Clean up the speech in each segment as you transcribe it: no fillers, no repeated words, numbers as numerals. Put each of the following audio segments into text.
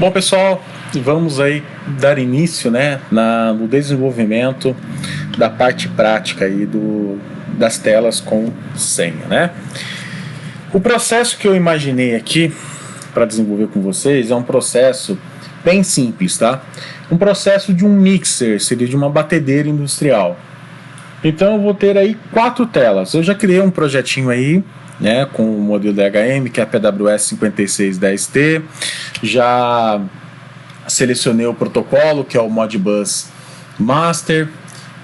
Bom, pessoal, vamos aí dar início, né, no desenvolvimento da parte prática aí das telas com senha, né? O processo que eu imaginei aqui para desenvolver com vocês é um processo bem simples, tá? Um processo de um mixer, seria de uma batedeira industrial. Então eu vou ter aí 4 telas. Eu já criei um projetinho aí, né, com o modelo DHM, que é a PWS 5610T. Já selecionei o protocolo, que é o Modbus Master.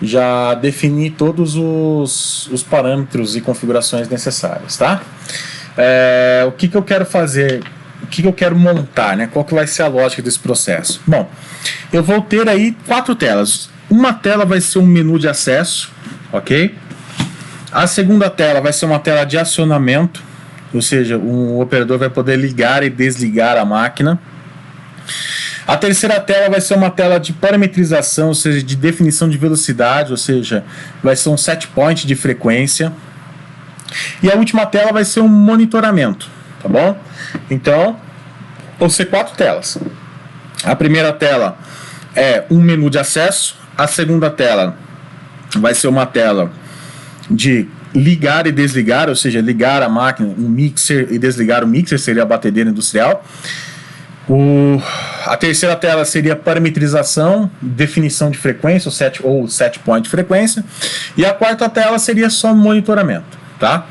Já defini todos os parâmetros e configurações necessárias, tá? O que eu quero fazer? O que eu quero montar, né? Qual que vai ser a lógica desse processo? Bom, eu vou ter aí 4 telas. Uma tela vai ser um menu de acesso, ok? A segunda tela vai ser uma tela de acionamento, ou seja, o operador vai poder ligar e desligar a máquina. A terceira tela vai ser uma tela de parametrização, ou seja, de definição de velocidade, ou seja, vai ser um set point de frequência. E a última tela vai ser um monitoramento, tá bom? Então, vão ser 4 telas. A primeira tela é um menu de acesso. A segunda tela vai ser uma tela de ligar e desligar, ou seja, ligar a máquina, um mixer e desligar o mixer, seria a batedeira industrial. A terceira tela seria parametrização, definição de frequência, ou set point de frequência. E a quarta tela seria só monitoramento, tá?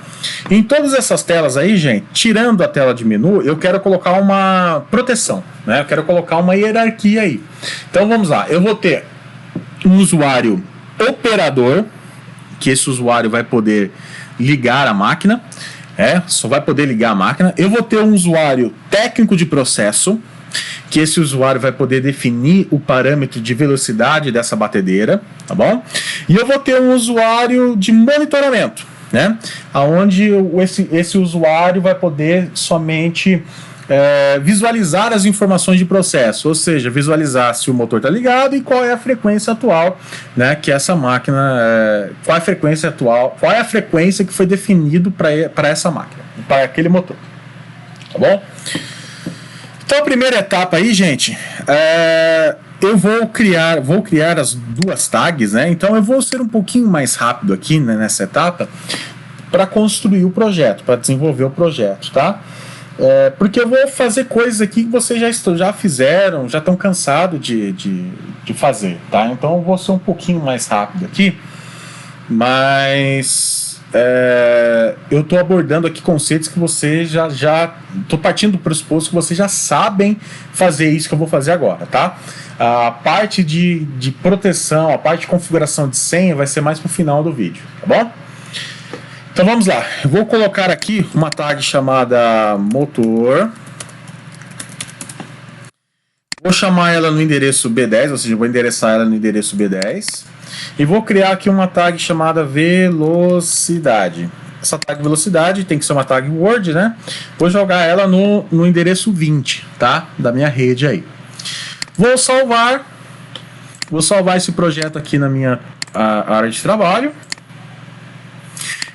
Em todas essas telas aí, gente, tirando a tela de menu, eu quero colocar uma proteção, né? Eu quero colocar uma hierarquia aí. Então vamos lá, eu vou ter um usuário operador, que esse usuário vai poder ligar a máquina, só vai poder ligar a máquina. Eu vou ter um usuário técnico de processo, que esse usuário vai poder definir o parâmetro de velocidade dessa batedeira, tá bom? E eu vou ter um usuário de monitoramento, né? Aonde esse usuário vai poder somente visualizar as informações de processo, ou seja, visualizar se o motor está ligado e qual é a frequência atual, né, que essa máquina, qual é a frequência que foi definido para essa máquina, para aquele motor, tá bom? Então a primeira etapa aí, gente, eu vou criar as 2 tags, né? Então eu vou ser um pouquinho mais rápido aqui, né, nessa etapa para construir o projeto, para desenvolver o projeto, tá? Porque eu vou fazer coisas aqui que vocês já fizeram, já estão cansados de fazer, tá? Então eu vou ser um pouquinho mais rápido aqui, mas eu estou abordando aqui conceitos que vocês já estou partindo do pressuposto que vocês já sabem fazer isso que eu vou fazer agora, tá? A parte de proteção, a parte de configuração de senha vai ser mais pro final do vídeo, tá bom? Então vamos lá, eu vou colocar aqui uma tag chamada motor, vou chamar ela no endereço B10, ou seja, vou endereçar ela no endereço B10, e vou criar aqui uma tag chamada velocidade. Essa tag velocidade tem que ser uma tag Word, né? Vou jogar ela no endereço 20, tá? Da minha rede aí. Vou salvar esse projeto aqui na minha área de trabalho.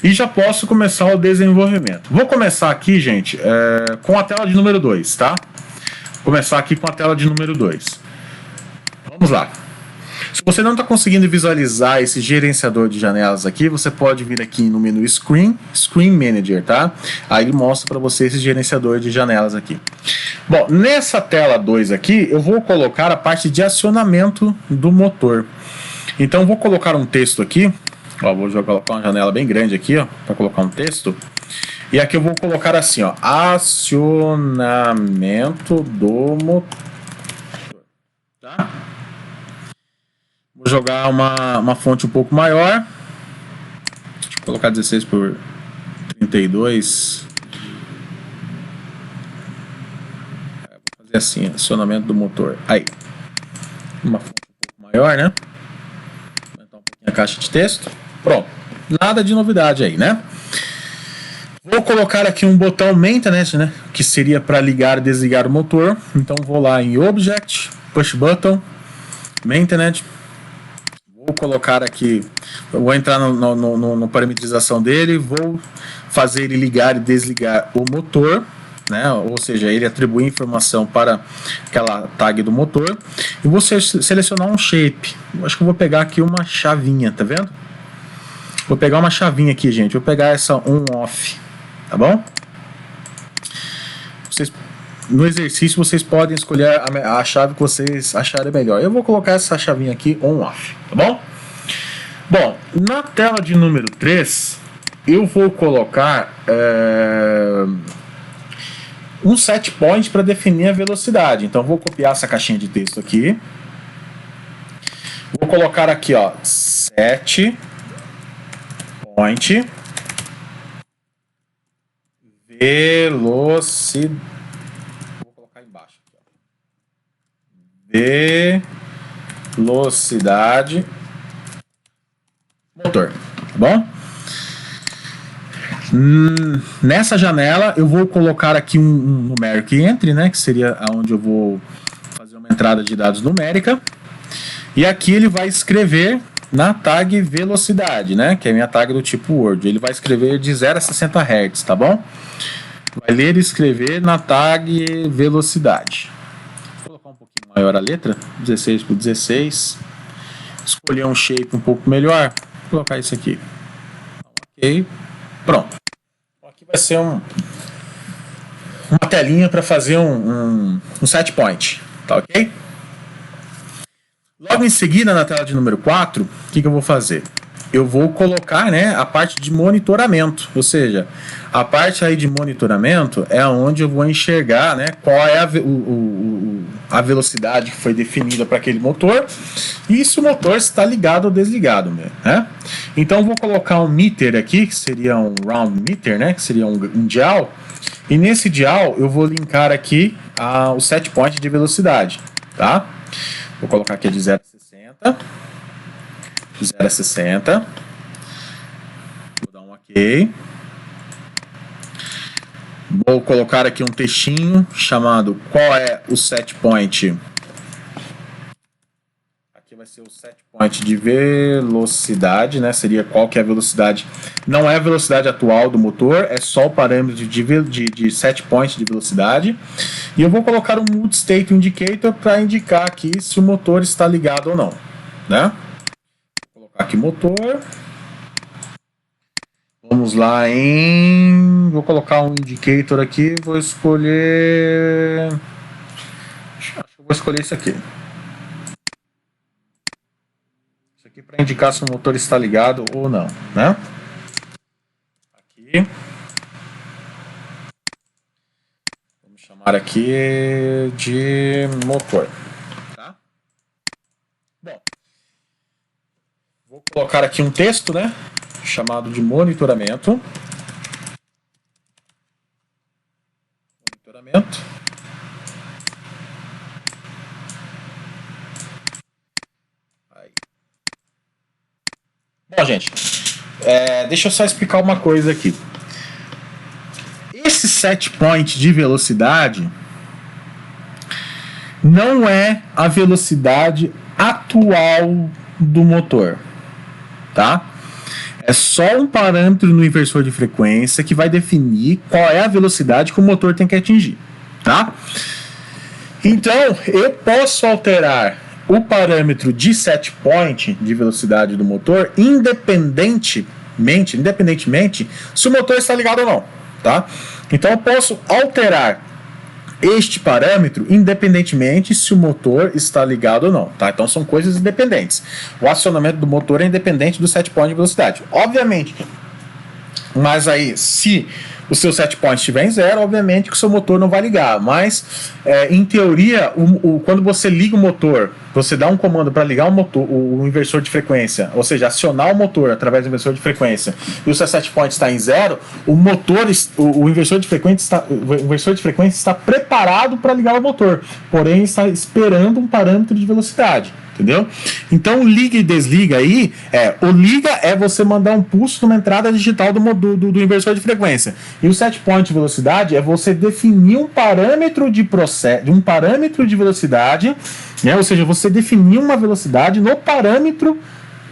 E já posso começar o desenvolvimento. Vou começar aqui, gente, com a tela de número 2, tá? Vou começar aqui com a tela de número 2. Vamos lá. Se você não está conseguindo visualizar esse gerenciador de janelas aqui, você pode vir aqui no menu Screen Manager, tá? Aí ele mostra para você esse gerenciador de janelas aqui. Bom, nessa tela 2 aqui, eu vou colocar a parte de acionamento do motor. Então, vou colocar um texto aqui. Ó, vou colocar uma janela bem grande aqui, ó, para colocar um texto. E aqui eu vou colocar assim, ó, acionamento do motor. Tá? Vou jogar uma fonte um pouco maior. Deixa eu colocar 16 por 32. Vou fazer assim, acionamento do motor. Aí. Uma fonte um pouco maior, né? Vou aumentar um pouquinho a caixa de texto. Pronto, nada de novidade aí, né? Vou colocar aqui um botão Maintenance, né? Que seria para ligar e desligar o motor. Então vou lá em Object, Push Button, Maintenance. Vou colocar aqui, eu vou entrar no parametrização dele, vou fazer ele ligar e desligar o motor. né? Ou seja, ele atribui informação para aquela tag do motor, e vou selecionar um shape. Eu acho que eu vou pegar aqui uma chavinha, tá vendo? Vou pegar uma chavinha aqui, gente. Vou pegar essa on-off, tá bom? No exercício vocês podem escolher a chave que vocês acharem melhor. Eu vou colocar essa chavinha aqui on-off, tá bom? Bom, na tela de número 3, eu vou colocar um set point para definir a velocidade. Então vou copiar essa caixinha de texto aqui. Vou colocar aqui, ó, set point velocidade. Vou colocar embaixo aqui, ó. Velocidade motor, tá bom? Nessa janela eu vou colocar aqui um numeric entry, né, que seria aonde eu vou fazer uma entrada de dados numérica, e aqui ele vai escrever na tag velocidade, né, que é a minha tag do tipo Word. Ele vai escrever de 0 a 60 Hz, tá bom? Vai ler e escrever na tag velocidade. Vou colocar um pouquinho maior a letra, 16 por 16. Escolher um shape um pouco melhor. Vou colocar isso aqui. Ok. Pronto. Aqui vai ser uma telinha para fazer um set point. Tá ok? Logo em seguida, na tela de número 4, o que eu vou fazer? Eu vou colocar, né, a parte de monitoramento, ou seja, a parte aí de monitoramento é onde eu vou enxergar, né, qual é a velocidade que foi definida para aquele motor e se o motor está ligado ou desligado, né? Então eu vou colocar um meter aqui, que seria um round meter, né, que seria um dial, e nesse dial eu vou linkar aqui o set point de velocidade, tá? Vou colocar aqui de 0 a 60. 0 a 60. Vou dar um OK. Vou colocar aqui um textinho chamado qual é o set point. Aqui vai ser o set point de velocidade, né? Seria qual que é a velocidade. Não é a velocidade atual do motor, é só o parâmetro de set point de velocidade. E eu vou colocar um mood state indicator para indicar aqui se o motor está ligado ou não, né? Vou colocar aqui motor. Vamos lá vou colocar um indicator aqui, vou escolher... Acho que eu vou escolher isso aqui. Isso aqui para indicar se o motor está ligado ou não, né? Aqui. Vamos chamar aqui de motor. Tá? Bom. Vou colocar aqui um texto, né? Chamado de monitoramento. Aí. Bom, gente, deixa eu só explicar uma coisa aqui. Esse set point de velocidade não é a velocidade atual do motor, tá? É só um parâmetro no inversor de frequência que vai definir qual é a velocidade que o motor tem que atingir, tá? Então, eu posso alterar o parâmetro de set point de velocidade do motor independentemente se o motor está ligado ou não, tá? Então, eu posso alterar este parâmetro independentemente se o motor está ligado ou não, tá? Então são coisas independentes. O acionamento do motor é independente do set point de velocidade, obviamente. Mas aí, se o seu set point estiver em 0, obviamente que o seu motor não vai ligar. Mas, em teoria, quando você liga o motor, você dá um comando para ligar o motor, o inversor de frequência, ou seja, acionar o motor através do inversor de frequência, e o seu set point está em 0, o inversor de frequência está preparado para ligar o motor, porém está esperando um parâmetro de velocidade. Entendeu? Então o liga e desliga aí, o liga é você mandar um pulso numa entrada digital do inversor de frequência. E o set point de velocidade é você definir um parâmetro de velocidade, né? Ou seja, você definir uma velocidade no parâmetro,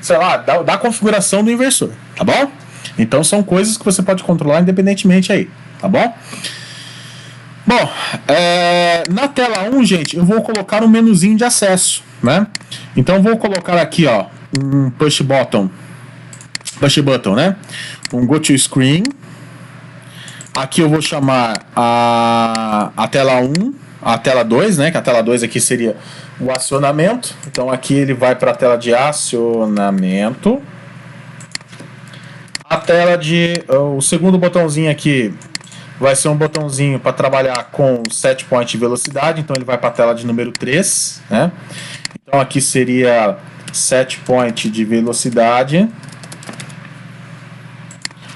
sei lá, da configuração do inversor, tá bom? Então são coisas que você pode controlar independentemente aí, tá bom? Bom, na tela 1, gente, eu vou colocar um menuzinho de acesso, né? Então vou colocar aqui, ó, um push button, né? Um go to screen. Aqui eu vou chamar a tela 1, a tela 2, né? Que a tela 2 aqui seria o acionamento. Então aqui ele vai para a tela de acionamento. A tela o segundo botãozinho aqui vai ser um botãozinho para trabalhar com set point de velocidade, então ele vai para a tela de número 3, né? Então aqui seria set point de velocidade.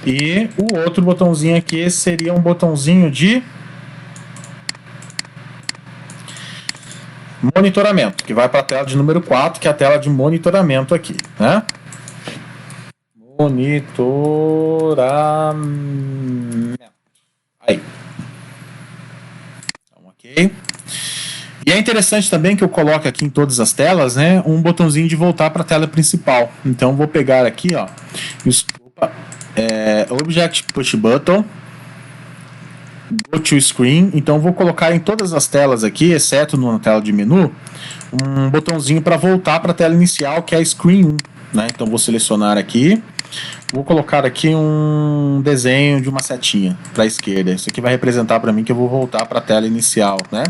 E o outro botãozinho aqui seria um botãozinho de monitoramento, que vai para a tela de número 4, que é a tela de monitoramento aqui, né? Monitoramento. Aí. Então, ok. E é interessante também que eu coloque aqui em todas as telas, né, um botãozinho de voltar para a tela principal. Então vou pegar aqui, ó, Object Push Button, Go to Screen. Então vou colocar em todas as telas aqui, exceto na tela de menu, um botãozinho para voltar para a tela inicial, que é a Screen 1, né? Então vou selecionar aqui. Vou colocar aqui um desenho de uma setinha para a esquerda. Isso aqui vai representar para mim que eu vou voltar para a tela inicial, né?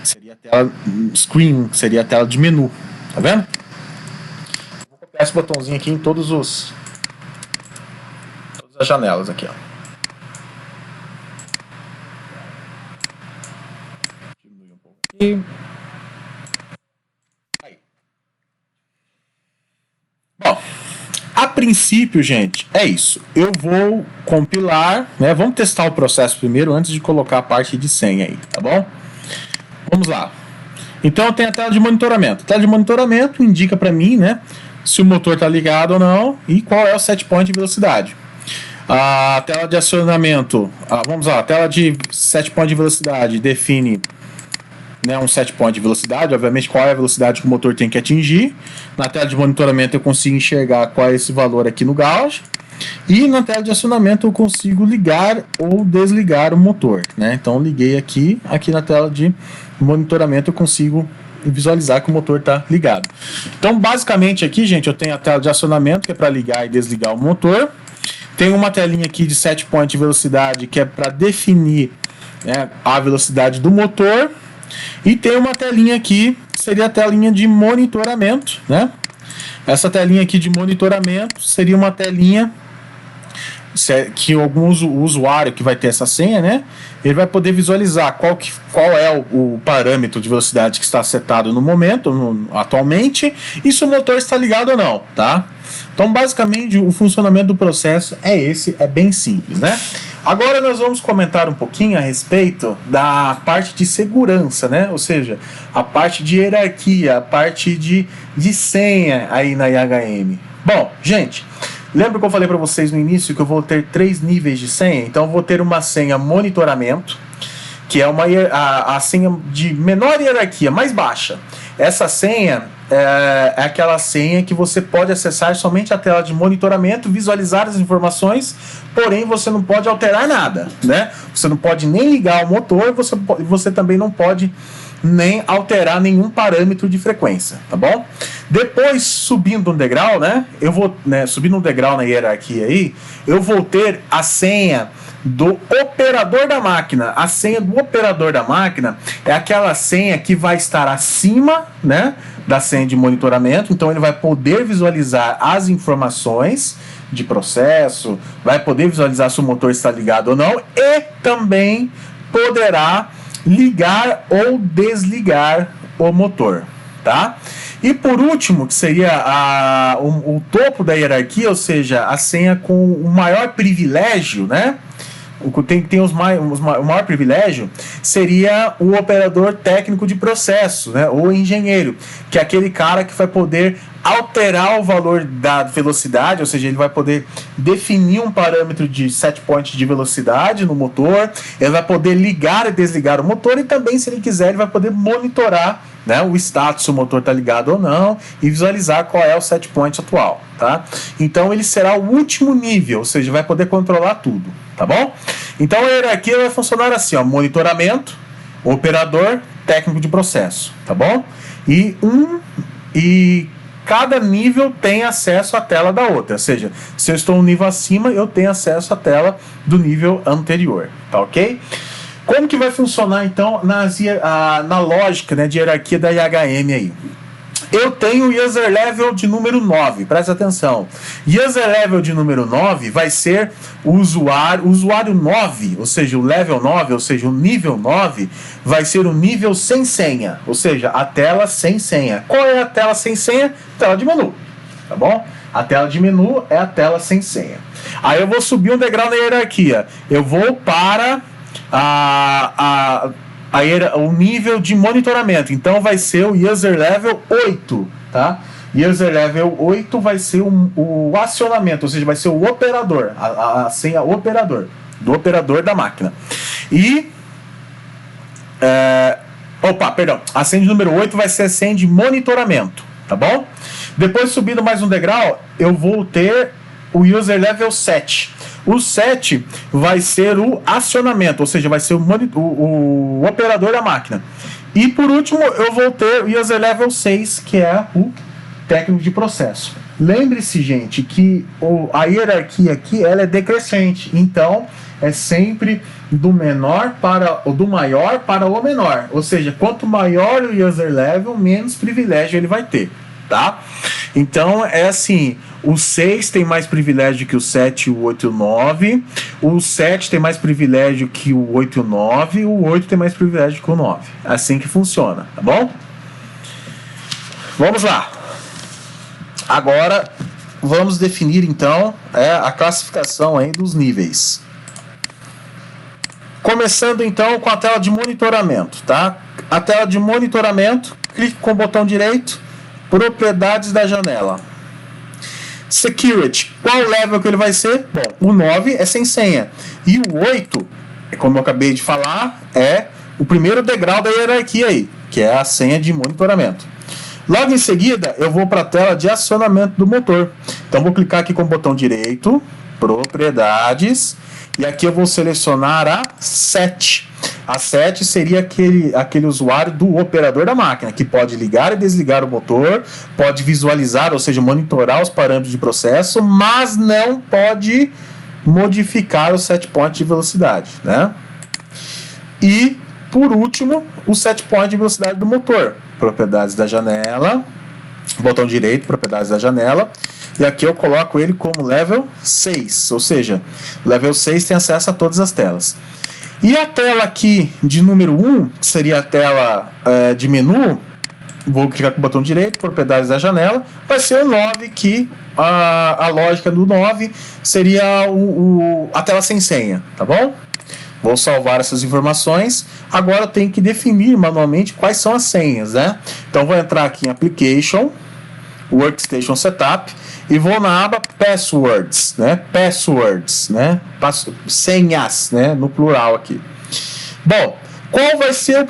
Seria a tela screen, seria a tela de menu. Tá vendo? Vou copiar esse botãozinho aqui em todas as janelas aqui, ó. Diminui um pouco aqui. Aí. Bom, a princípio, gente, é isso. Eu vou compilar, né? Vamos testar o processo primeiro antes de colocar a parte de senha aí, tá bom? Vamos lá. Então eu tenho a tela de monitoramento. A tela de monitoramento indica para mim, né, se o motor está ligado ou não e qual é o set point de velocidade. A tela de acionamento, vamos lá, a tela de set point de velocidade define, né, um set point de velocidade, obviamente qual é a velocidade que o motor tem que atingir. Na tela de monitoramento eu consigo enxergar qual é esse valor aqui no gauge. E na tela de acionamento eu consigo ligar ou desligar o motor, né? Então liguei aqui na tela de monitoramento eu consigo visualizar que o motor está ligado. Então basicamente aqui, gente, eu tenho a tela de acionamento que é para ligar e desligar o motor. Tem uma telinha aqui de set point de velocidade que é para definir, né, a velocidade do motor. E tem uma telinha aqui, que seria a telinha de monitoramento, né? Essa telinha aqui de monitoramento seria uma telinha que algum usuário que vai ter essa senha, né, ele vai poder visualizar qual é o parâmetro de velocidade que está setado no momento, atualmente, e se o motor está ligado ou não, tá? Então, basicamente, o funcionamento do processo é esse, é bem simples, né? Agora nós vamos comentar um pouquinho a respeito da parte de segurança, né? Ou seja, a parte de hierarquia, a parte de senha aí na IHM. Bom, gente, lembra que eu falei para vocês no início que eu vou ter 3 níveis de senha? Então eu vou ter uma senha monitoramento, que é a senha de menor hierarquia, mais baixa. Essa senha é aquela senha que você pode acessar somente a tela de monitoramento, visualizar as informações, porém você não pode alterar nada, né? Você não pode nem ligar o motor, você também não pode nem alterar nenhum parâmetro de frequência, tá bom? Depois, subindo um degrau, né? Eu vou, subindo um degrau na hierarquia aí, eu vou ter a senha do operador da máquina. A senha do operador da máquina é aquela senha que vai estar acima, né, da senha de monitoramento. Então ele vai poder visualizar as informações de processo, vai poder visualizar se o motor está ligado ou não e também poderá ligar ou desligar o motor, tá? E por último, que seria o topo da hierarquia, ou seja, a senha com o maior privilégio, né? O maior privilégio seria o operador técnico de processo, né, ou engenheiro, que é aquele cara que vai poder alterar o valor da velocidade, ou seja, ele vai poder definir um parâmetro de set point de velocidade no motor, ele vai poder ligar e desligar o motor e também, se ele quiser, ele vai poder monitorar, né, o status, se o motor está ligado ou não, e visualizar qual é o set point atual, tá? Então ele será o último nível, ou seja, vai poder controlar tudo, tá bom? Então a hierarquia vai funcionar assim, ó, monitoramento, operador, técnico de processo, tá bom? E cada nível tem acesso à tela da outra, ou seja, se eu estou um nível acima, eu tenho acesso à tela do nível anterior, tá ok? Como que vai funcionar então na lógica, né, de hierarquia da IHM aí? Eu tenho o user level de número 9, presta atenção. User level de número 9 vai ser o usuário 9, ou seja, o level 9, ou seja, o nível 9, vai ser o nível sem senha, ou seja, a tela sem senha. Qual é a tela sem senha? Tela de menu, tá bom? A tela de menu é a tela sem senha. Aí eu vou subir um degrau na hierarquia. Eu vou para o nível de monitoramento. Então vai ser o user level 8, tá? User level 8 vai ser o acionamento, ou seja, vai ser o operador, a senha operador, do operador da máquina. E a senha de número 8 vai ser a senha de monitoramento, tá bom? Depois, subindo mais um degrau, eu vou ter o user level 7. O 7 vai ser o acionamento, ou seja, vai ser o operador da máquina. E por último, eu vou ter o user level 6, que é o técnico de processo. Lembre-se, gente, que a hierarquia aqui ela é decrescente. Então, é sempre do maior para o menor. Ou seja, quanto maior o user level, menos privilégio ele vai ter, tá? Então, é assim, o 6 tem mais privilégio que o 7, o 8 e o 9. O 7 tem mais privilégio que o 8 e o 9. O 8 tem mais privilégio que o 9. Assim que funciona, tá bom? Vamos lá. Agora, vamos definir, então, a classificação aí dos níveis. Começando, então, com a tela de monitoramento, tá? A tela de monitoramento, clique com o botão direito, propriedades da janela. Security, qual level que ele vai ser? Bom, o 9 é sem senha. E o 8, como eu acabei de falar, é o primeiro degrau da hierarquia aí, que é a senha de monitoramento. Logo em seguida, eu vou para a tela de acionamento do motor. Então, vou clicar aqui com o botão direito, propriedades, e aqui eu vou selecionar a 7. A 7 seria aquele usuário do operador da máquina, que pode ligar e desligar o motor, pode visualizar, ou seja, monitorar os parâmetros de processo, mas não pode modificar o set point de velocidade, né? E, por último, o set point de velocidade do motor. Propriedades da janela, botão direito, propriedades da janela, e aqui eu coloco ele como level 6, ou seja, level 6 tem acesso a todas as telas. E a tela aqui de número 1, que seria a tela de menu, vou clicar com o botão direito, propriedades da janela, vai ser o 9, que a lógica do 9 seria a tela sem senha, tá bom? Vou salvar essas informações. Agora eu tenho que definir manualmente quais são as senhas, né? Então vou entrar aqui em Application, Workstation Setup, e vou na aba Passwords, né? Passwords, né? Senhas, né? No plural aqui. Bom, qual vai ser o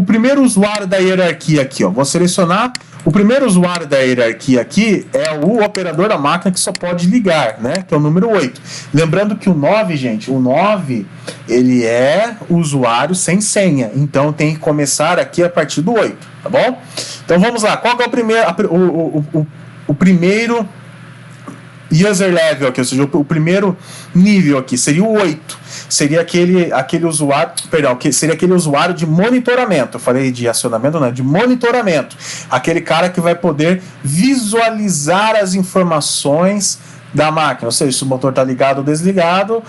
primeiro usuário da hierarquia aqui, ó? Vou selecionar o primeiro usuário da hierarquia aqui é o operador da máquina, que só pode ligar, né? Que é o número 8. Lembrando que o 9, gente, o 9 ele é usuário sem senha. Então tem que começar aqui a partir do 8, tá bom? Então vamos lá. Qual que é o primeiro user level aqui, ou seja, o primeiro nível aqui seria o 8. Seria aquele usuário, seria aquele usuário de monitoramento. Eu falei de acionamento, não, de monitoramento. Aquele cara que vai poder visualizar as informações da máquina, ou seja, se o motor está ligado ou desligado,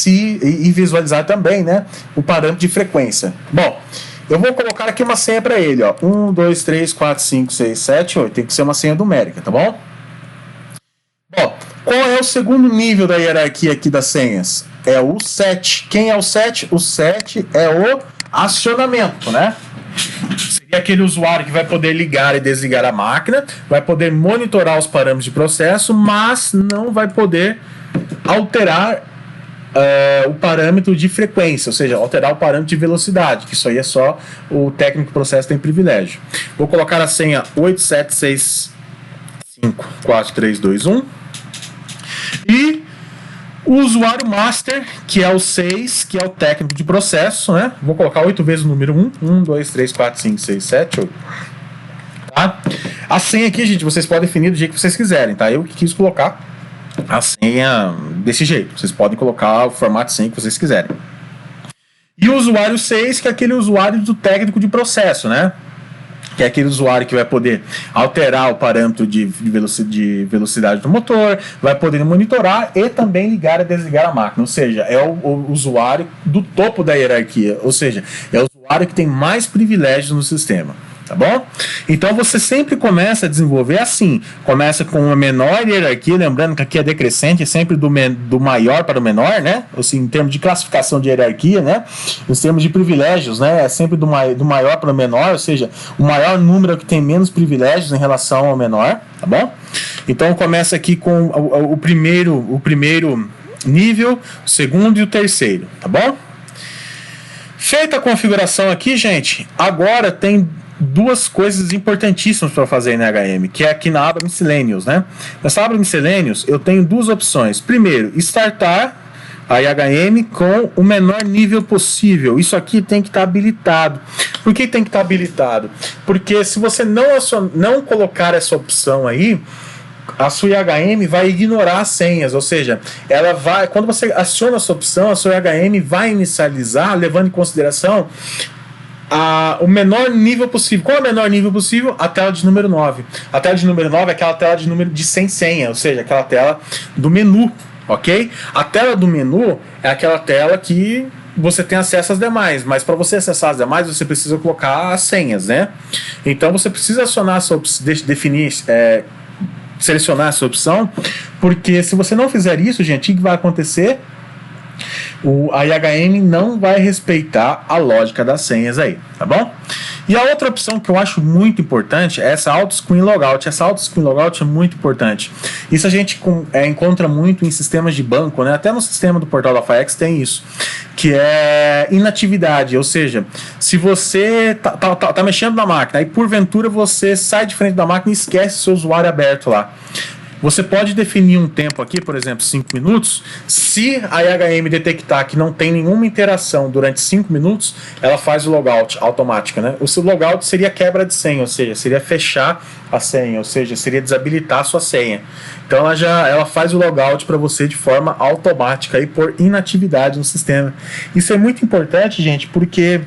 e visualizar também, né, o parâmetro de frequência. Bom, eu vou colocar aqui uma senha para ele, ó. 1, 2, 3, 4, 5, 6, 7, 8. Tem que ser uma senha numérica, tá bom? Bom, qual é o segundo nível da hierarquia aqui das senhas? É o 7. Quem é o 7? O 7 é o acionamento, né? Seria aquele usuário que vai poder ligar e desligar a máquina, vai poder monitorar os parâmetros de processo, mas não vai poder alterar o parâmetro de frequência, ou seja, alterar o parâmetro de velocidade, que isso aí é só o técnico de processo tem privilégio. Vou colocar a senha 87654321 e O usuário master, que é o 6, que é o técnico de processo, né? Vou colocar 8 vezes o número 1. 1, 2, 3, 4, 5, 6, 7, 8. Tá? A senha aqui, gente, vocês podem definir do jeito que vocês quiserem, tá? Eu que quis colocar a senha desse jeito. Vocês podem colocar o formato de senha que vocês quiserem. E o usuário 6, que é aquele usuário do técnico de processo, né? Que é aquele usuário que vai poder alterar o parâmetro de velocidade do motor, vai poder monitorar e também ligar e desligar a máquina. Ou seja, é o usuário do topo da hierarquia. Ou seja, é o usuário que tem mais privilégios no sistema. Tá bom? Então você sempre começa a desenvolver assim. Começa com uma menor hierarquia, lembrando que aqui é decrescente, é sempre do maior para o menor, né? Assim, em termos de classificação de hierarquia, né? Em termos de privilégios, né? É sempre do maior para o menor, ou seja, o maior número é o que tem menos privilégios em relação ao menor, tá bom? Então começa aqui com o primeiro nível, o segundo e o terceiro, tá bom? Feita a configuração aqui, gente, agora tem duas coisas importantíssimas para fazer na HM, que é aqui na aba Miscellaneous, né? Nessa aba Miscellaneous eu tenho duas opções. Primeiro, startar a HM com o menor nível possível. Isso aqui tem que estar habilitado. Por que tem que estar habilitado? Porque se você não colocar essa opção aí, a sua IHM vai ignorar as senhas, ou seja, ela vai, quando você aciona essa opção, a sua IHM vai inicializar, levando em consideração o menor nível possível. Qual é o menor nível possível? A tela de número 9. A tela de número 9 é aquela tela de número de sem senha, ou seja, aquela tela do menu, ok? A tela do menu é aquela tela que você tem acesso às demais, mas para você acessar as demais, você precisa colocar as senhas, né? Então você precisa acionar essa opção, selecionar essa opção, porque se você não fizer isso, gente, o que vai acontecer? A IHM não vai respeitar a lógica das senhas aí, tá bom? E a outra opção que eu acho muito importante é essa Auto Screen Logout. Essa Auto Screen Logout é muito importante. Isso a gente encontra muito em sistemas de banco, né? Até no sistema do portal da FAEX tem isso, que é inatividade, ou seja, se você tá mexendo na máquina e porventura você sai de frente da máquina e esquece seu usuário aberto lá. Você pode definir um tempo aqui, por exemplo, 5 minutos. Se a IHM detectar que não tem nenhuma interação durante 5 minutos, ela faz o logout automática, né? O seu logout seria quebra de senha, ou seja, seria fechar a senha, ou seja, seria desabilitar a sua senha. Então ela faz o logout para você de forma automática e por inatividade no sistema. Isso é muito importante, gente, porque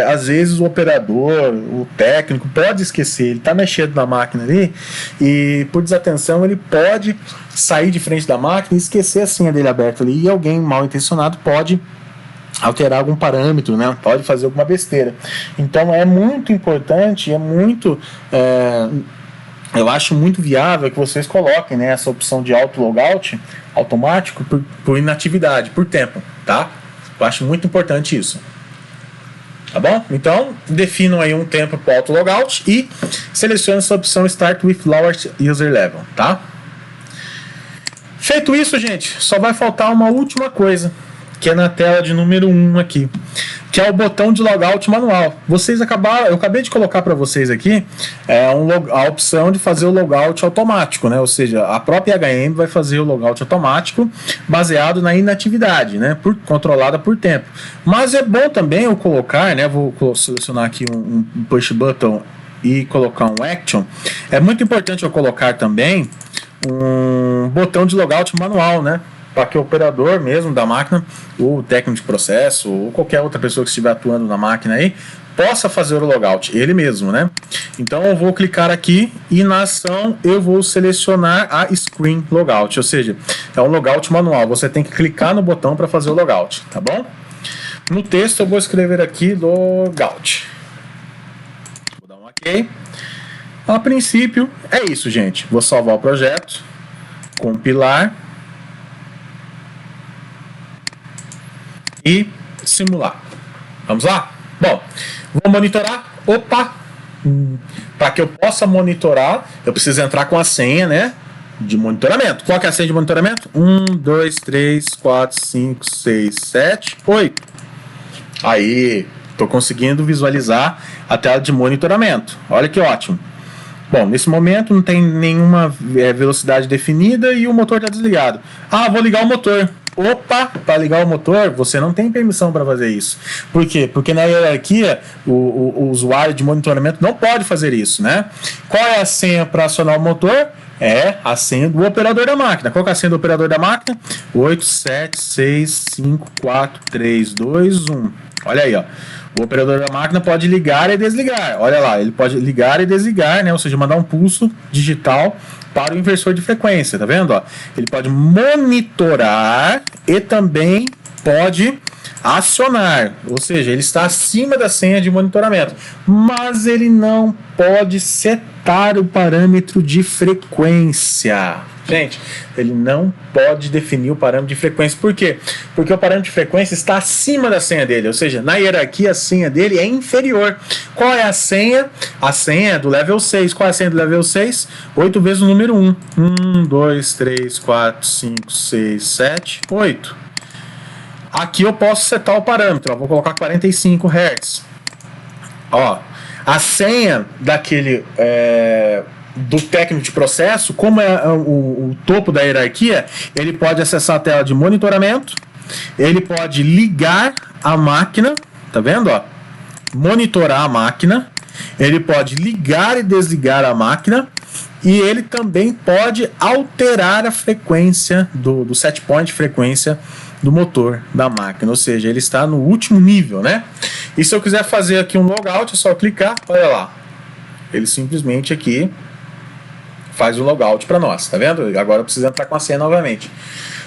às vezes o operador, o técnico pode esquecer, ele está mexendo na máquina ali e por desatenção ele pode sair de frente da máquina e esquecer a senha dele aberta ali, e alguém mal intencionado pode alterar algum parâmetro, né? Pode fazer alguma besteira. Então é muito importante, eu acho muito viável que vocês coloquem, né, essa opção de auto logout automático por inatividade, por tempo, tá? Eu acho muito importante isso. Tá bom? Então, definam aí um tempo para o auto logout e selecione essa opção Start with Lowest User Level, tá? Feito isso, gente, só vai faltar uma última coisa, que é na tela de número 1 aqui, que é o botão de logout manual. Eu acabei de colocar para vocês aqui a opção de fazer o logout automático, né? Ou seja, a própria HM vai fazer o logout automático baseado na inatividade, né? Controlada por tempo. Mas é bom também eu colocar, né? Vou selecionar aqui um push button e colocar um action. É muito importante eu colocar também um botão de logout manual, né? Para que o operador mesmo da máquina, ou o técnico de processo, ou qualquer outra pessoa que estiver atuando na máquina aí, possa fazer o logout, ele mesmo, né? Então eu vou clicar aqui e na ação eu vou selecionar a Screen Logout, ou seja, é um logout manual, você tem que clicar no botão para fazer o logout, tá bom? No texto eu vou escrever aqui logout. Vou dar um OK. A princípio é isso, gente. Vou salvar o projeto, compilar e simular. Vamos lá? Bom, vou monitorar. Opa! Para que eu possa monitorar, eu preciso entrar com a senha, né, de monitoramento. Qual que é a senha de monitoramento? 1, 2, 3, 4, 5, 6, 7, 8. Aí, estou conseguindo visualizar a tela de monitoramento. Olha que ótimo. Bom, nesse momento não tem nenhuma velocidade definida e o motor está desligado. Ah, vou ligar o motor. Opa, para ligar o motor, você não tem permissão para fazer isso. Por quê? Porque na hierarquia, o usuário de monitoramento não pode fazer isso, né? Qual é a senha para acionar o motor? É a senha do operador da máquina. Qual é a senha do operador da máquina? 876543221. Olha aí, ó. O operador da máquina pode ligar e desligar. Olha lá, ele pode ligar e desligar, né? Ou seja, mandar um pulso digital para o inversor de frequência, tá vendo? Ó? Ele pode monitorar e também pode acionar, ou seja, ele está acima da senha de monitoramento, mas ele não pode setar o parâmetro de frequência. Gente, ele não pode definir o parâmetro de frequência. Por quê? Porque o parâmetro de frequência está acima da senha dele, ou seja, na hierarquia a senha dele é inferior. Qual é a senha? A senha é do level 6. Qual é a senha do level 6? 8 vezes o número 1. 1, 2, 3, 4, 5, 6, 7, 8. Aqui eu posso setar o parâmetro, ó, vou colocar 45 Hz. Ó, a senha daquele do técnico de processo, como é o topo da hierarquia, ele pode acessar a tela de monitoramento, ele pode ligar a máquina, tá vendo? Ó? Monitorar a máquina, ele pode ligar e desligar a máquina, e ele também pode alterar a frequência do set point de frequência do motor da máquina, ou seja, ele está no último nível, né? E se eu quiser fazer aqui um logout, é só clicar, olha lá, ele simplesmente aqui faz o logout para nós, tá vendo? Agora eu preciso entrar com a senha novamente.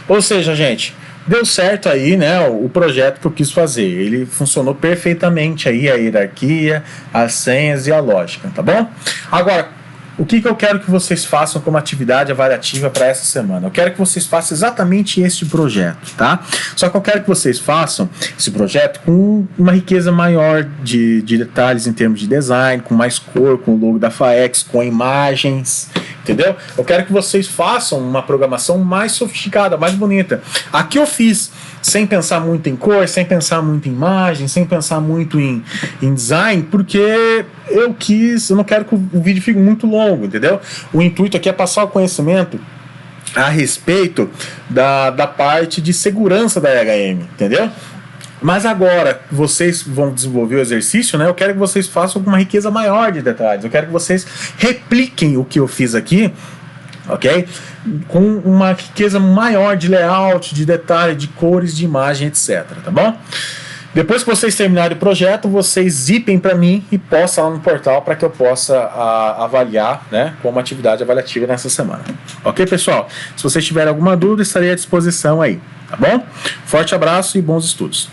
Ou seja, gente, deu certo aí, né, o projeto que eu quis fazer. Ele funcionou perfeitamente aí, a hierarquia, as senhas e a lógica, tá bom? Agora, o que eu quero que vocês façam como atividade avaliativa para essa semana? Eu quero que vocês façam exatamente este projeto, tá? Só que eu quero que vocês façam esse projeto com uma riqueza maior de detalhes em termos de design, com mais cor, com o logo da FAEX, com imagens, entendeu? Eu quero que vocês façam uma programação mais sofisticada, mais bonita. Aqui eu fiz sem pensar muito em cor, sem pensar muito em imagem, sem pensar muito em design, porque eu não quero que o vídeo fique muito longo, entendeu? O intuito aqui é passar o conhecimento a respeito da parte de segurança da EHM, entendeu? Mas agora vocês vão desenvolver o exercício, né? Eu quero que vocês façam com uma riqueza maior de detalhes. Eu quero que vocês repliquem o que eu fiz aqui, ok? Com uma riqueza maior de layout, de detalhe, de cores, de imagem, etc. Tá bom? Depois que vocês terminarem o projeto, vocês zipem para mim e postem lá no portal para que eu possa avaliar, né, como atividade avaliativa nessa semana. Ok, pessoal? Se vocês tiverem alguma dúvida, estarei à disposição aí. Tá bom? Forte abraço e bons estudos.